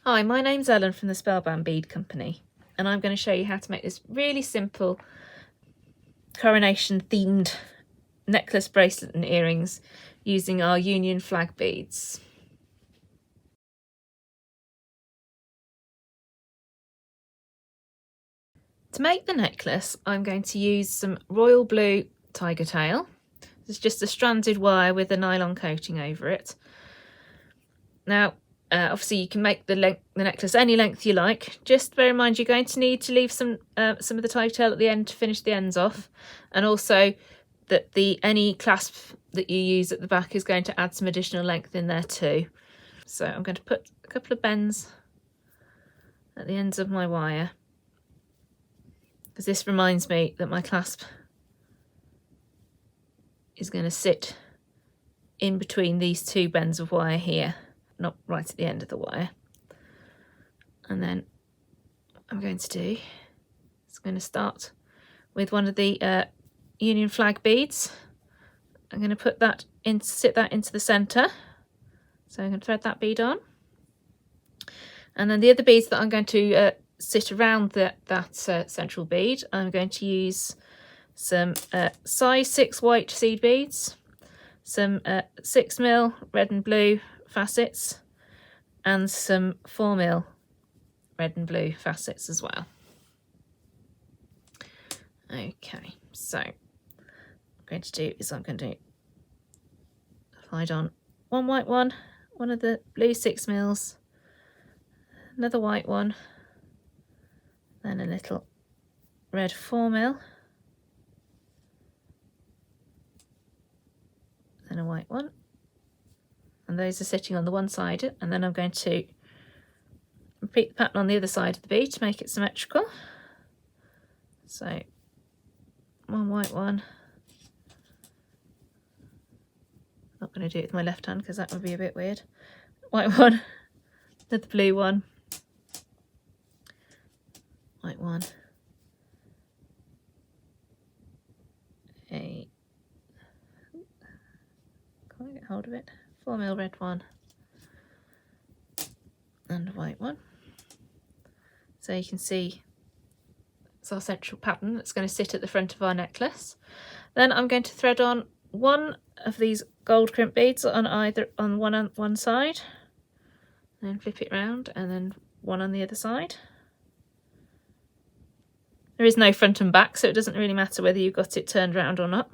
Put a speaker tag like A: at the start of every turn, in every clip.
A: Hi, my name's Ellen from the Spellbound Bead Company, and I'm going to show you how to make this really simple coronation themed necklace, bracelet and earrings using our Union flag beads. To make the necklace, I'm going to use some royal blue tiger tail. It's just a stranded wire with a nylon coating over it. Now, obviously you can make the necklace any length you like. Just bear in mind you're going to need to leave some of the tiger tail at the end to finish the ends off, and also that any clasp that you use at the back is going to add some additional length in there too. So I'm going to put a couple of bends at the ends of my wire, because this reminds me that my clasp is going to sit in between these two bends of wire here, not right at the end of the wire. And then what I'm going to do is going to start with one of the Union flag beads. I'm going to put that in, sit that into the centre. So I'm going to thread that bead on. And then the other beads that I'm going to sit around that central bead, I'm going to use some size 6 white seed beads, some 6mm red and blue facets, and some 4mm red and blue facets as well. Okay, so what I'm going to do is I'm going to slide on one white one of the blue 6mm, another white one, then a little red 4mm, then a white one, and those are sitting on the one side. And then I'm going to repeat the pattern on the other side of the bead to make it symmetrical. So one white one, not going to do it with my left hand because that would be a bit weird. White one, another blue one, white one, can't get hold of it, 4mm red one, and a white one. So you can see it's our central pattern that's going to sit at the front of our necklace. Then I'm going to thread on one of these gold crimp beads on one side, then flip it round, and then one on the other side. There is no front and back, so it doesn't really matter whether you've got it turned round or not.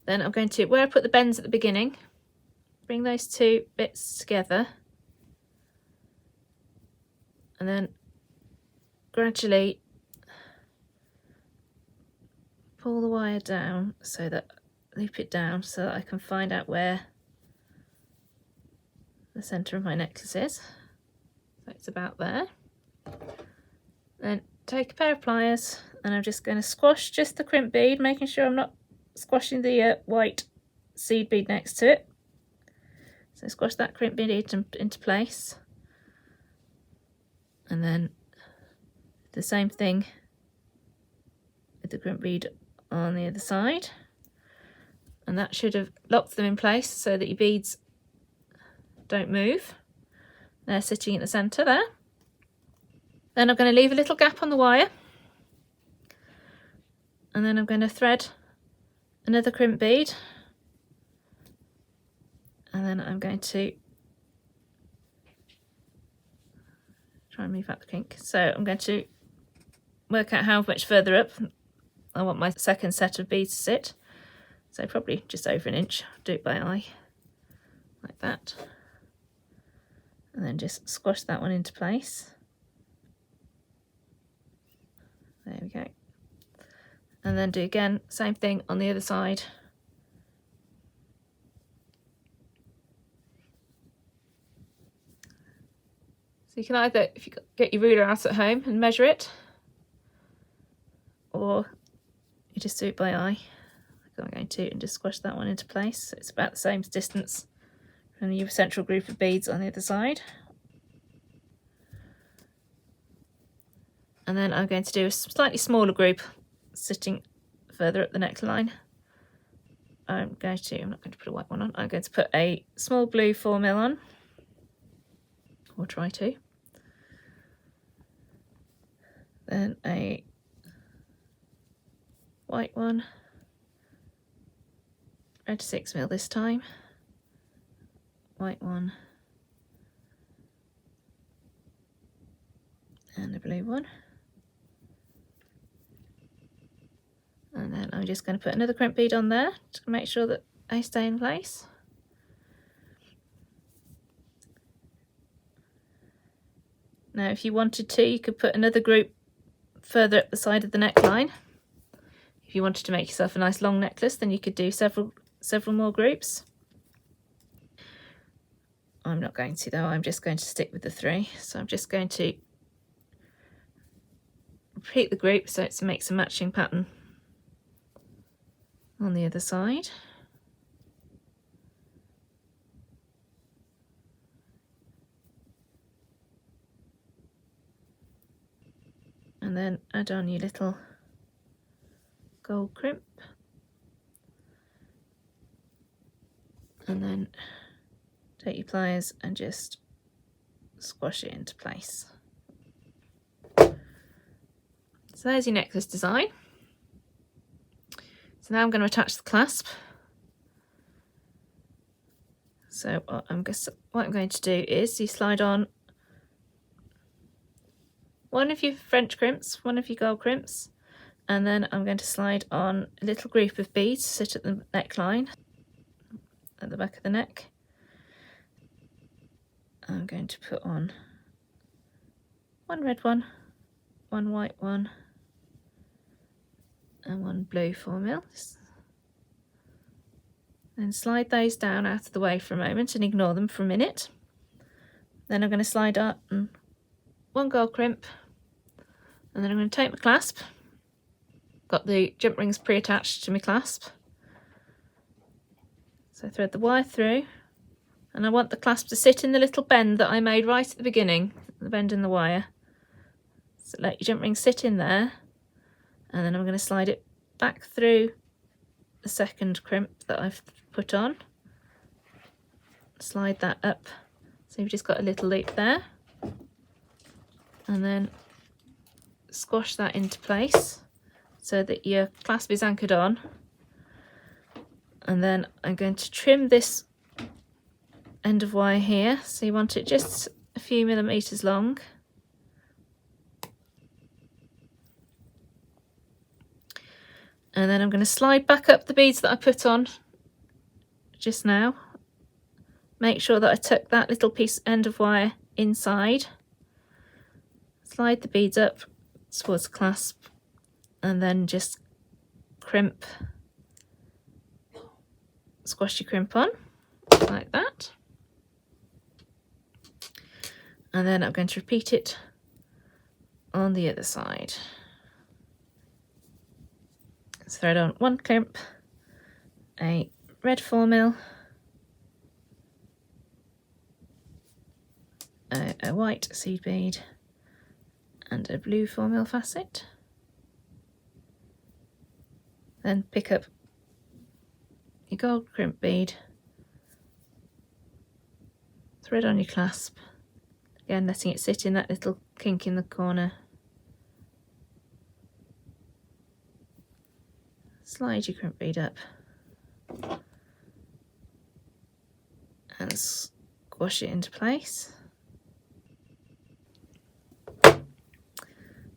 A: Then I'm going to, where I put the bends at the beginning, bring those two bits together, and then gradually pull the wire down so that, loop it down so that I can find out where the centre of my necklace is. So it's about there. Then take a pair of pliers and I'm just going to squash just the crimp bead, making sure I'm not squashing the white seed bead next to it. So squash that crimp bead into place, and then the same thing with the crimp bead on the other side, and that should have locked them in place so that your beads don't move. They're sitting in the centre there. Then I'm going to leave a little gap on the wire, and then I'm going to thread another crimp bead, and then I'm going to try and move out the kink. So I'm going to work out how much further up I want my second set of beads to sit. So probably just over an inch. Do it by eye, like that. And then just squash that one into place. There we go. And then do again, same thing on the other side. So you can either, if you get your ruler out at home and measure it, or you just do it by eye, like I'm going to, and just squash that one into place. So it's about the same distance from your central group of beads on the other side. And then I'm going to do a slightly smaller group sitting further up the neckline. I'm not going to put a white one on, I'm going to put a small blue 4mm on. or try to. Then a white one, red 6mm this time, white one, and a blue one. And then I'm just going to put another crimp bead on there to make sure that they stay in place. Now if you wanted to, you could put another group further up the side of the neckline. If you wanted to make yourself a nice long necklace, then you could do several more groups. I'm not going to though, I'm just going to stick with the 3. So I'm just going to repeat the group so it makes a matching pattern on the other side. And then add on your little gold crimp. And then take your pliers and just squash it into place. So there's your necklace design. So now I'm going to attach the clasp. So what I'm going to do is you slide on one of your French crimps, one of your gold crimps, and then I'm going to slide on a little group of beads to sit at the neckline, at the back of the neck. I'm going to put on one red one, one white one, and one blue 4mm. Then slide those down out of the way for a moment and ignore them for a minute. Then I'm going to slide on one gold crimp, and then I'm going to take my clasp. Got the jump rings pre-attached to my clasp. So thread the wire through, and I want the clasp to sit in the little bend that I made right at the beginning, the bend in the wire. So let your jump ring sit in there, and then I'm going to slide it back through the second crimp that I've put on. Slide that up, so you've just got a little loop there, and then squash that into place so that your clasp is anchored on. And then I'm going to trim this end of wire here, so you want it just a few millimeters long. And then I'm going to slide back up the beads that I put on just now. Make sure that I tuck that little end of wire inside. Slide the beads up towards the clasp, and then just crimp, squash your crimp on like that. And then I'm going to repeat it on the other side. So thread on one crimp, a red 4mm, a white seed bead, and a blue 4mm facet. Then pick up your gold crimp bead, thread on your clasp, again letting it sit in that little kink in the corner. Slide your crimp bead up and squash it into place.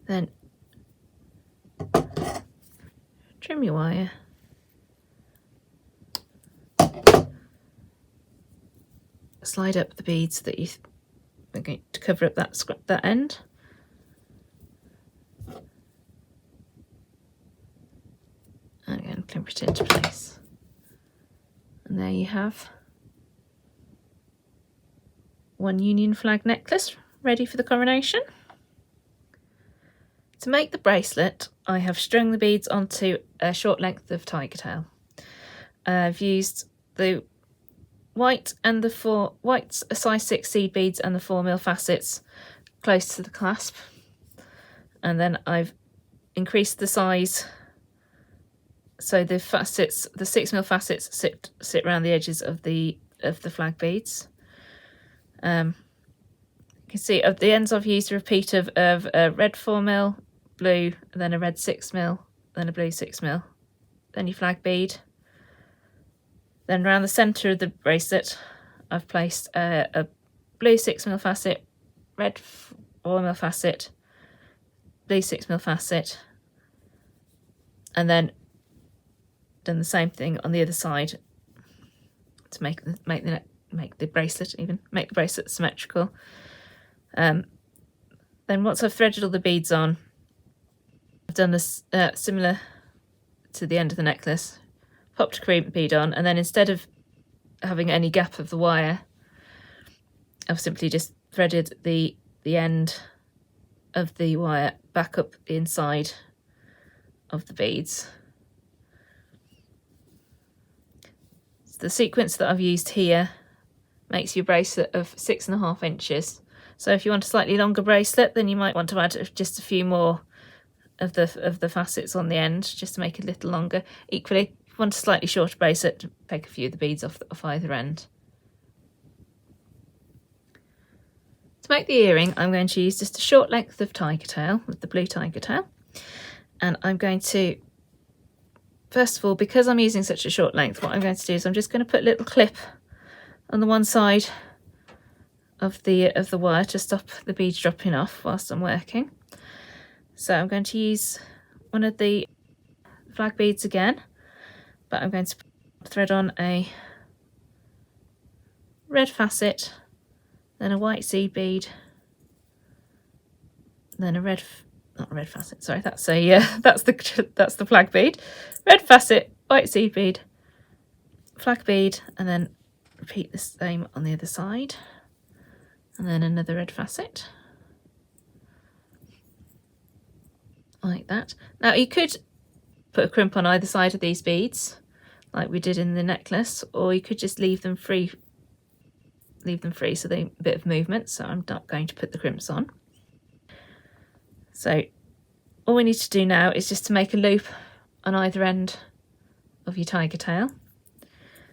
A: Then trim your wire, slide up the beads that you're going to cover up that end. And again, clamp it into place. And there you have one Union flag necklace ready for the coronation. To make the bracelet, I have strung the beads onto a short length of tiger tail. I've used the white and the white size 6 seed beads and the 4mm facets close to the clasp, and then I've increased the size so the facets, the 6mm facets, sit around the edges of the flag beads. can see at the ends I've used a repeat of a red 4mm, blue, and then a red 6mm, then a blue 6mm, then your flag bead. Then around the centre of the bracelet I've placed a blue 6mm facet, red 4mm facet, blue 6mm facet, and then done the same thing on the other side to make the bracelet symmetrical. Then once I've threaded all the beads on, I've done this similar to the end of the necklace, popped a crimp bead on, and then instead of having any gap of the wire, I've simply just threaded the end of the wire back up the inside of the beads. So the sequence that I've used here makes your bracelet of 6.5 inches. So if you want a slightly longer bracelet, then you might want to add just a few more of the facets on the end, just to make it a little longer. Equally, if you want a slightly shorter bracelet, take a few of the beads off either end. To make the earring, I'm going to use just a short length of tiger tail with the blue tiger tail, and I'm going to, first of all, because I'm using such a short length, what I'm going to do is I'm just going to put a little clip on the one side of the wire to stop the beads dropping off whilst I'm working. So I'm going to use one of the flag beads again, but I'm going to thread on a red facet, then a white seed bead, then a not a red facet, sorry, that's the flag bead. Red facet, white seed bead, flag bead, and then repeat the same on the other side, and then another red facet, like that. Now you could put a crimp on either side of these beads like we did in the necklace, or you could just leave them free so they a bit of movement, so I'm not going to put the crimps on. So all we need to do now is just to make a loop on either end of your tiger tail.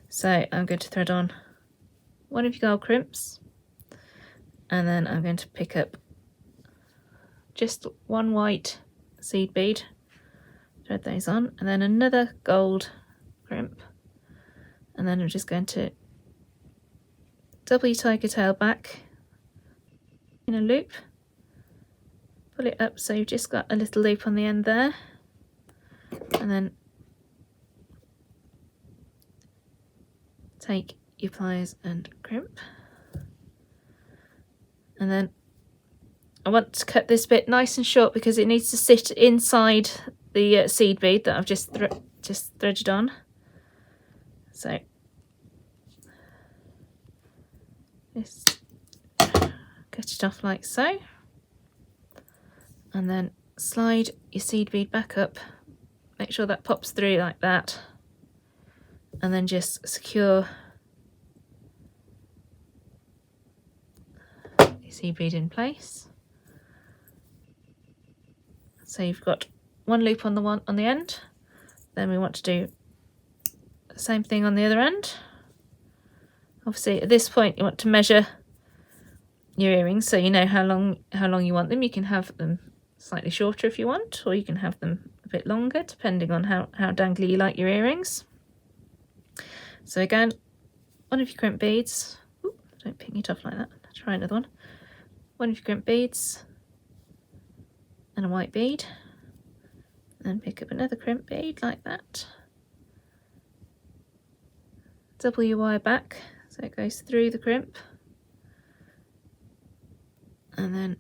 A: So I'm going to thread on one of your gold crimps, and then I'm going to pick up just one white seed bead, thread those on, and then another gold crimp, and then I'm just going to double your tiger tail back in a loop, pull it up so you've just got a little loop on the end there, and then take your pliers and crimp, and then I want to cut this bit nice and short because it needs to sit inside the seed bead that I've just threaded on. So just cut it off like so, and then slide your seed bead back up, make sure that pops through like that, and then just secure your seed bead in place. So you've got one loop on the end, then we want to do the same thing on the other end. Obviously at this point you want to measure your earrings so you know how long you want them. You can have them slightly shorter if you want, or you can have them a bit longer depending on how dangly you like your earrings. So again, one of your crimp beads, don't ping it off like that, try another one. One of your crimp beads and a white bead, then pick up another crimp bead like that, double your wire back so it goes through the crimp, and then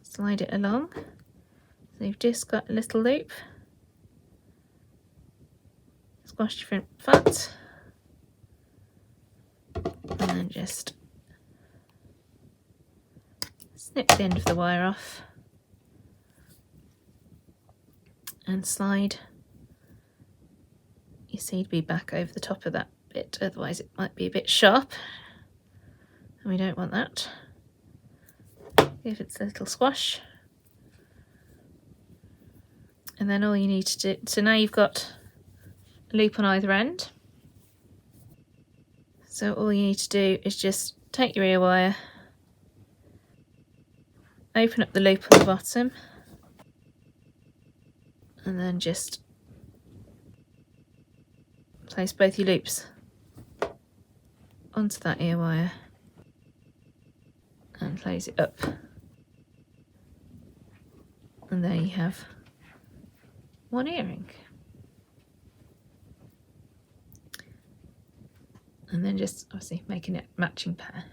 A: slide it along so you've just got a little loop, squash your crimp flat, and then just snip the end of the wire off and slide your seed bead back over the top of that bit, otherwise it might be a bit sharp and we don't want that. Give it a little squash, and then all you need to do, so now you've got a loop on either end, so all you need to do is just take your ear wire, open up the loop on the bottom, and then just place both your loops onto that ear wire and close it up. And there you have one earring. And then just obviously making it matching pair.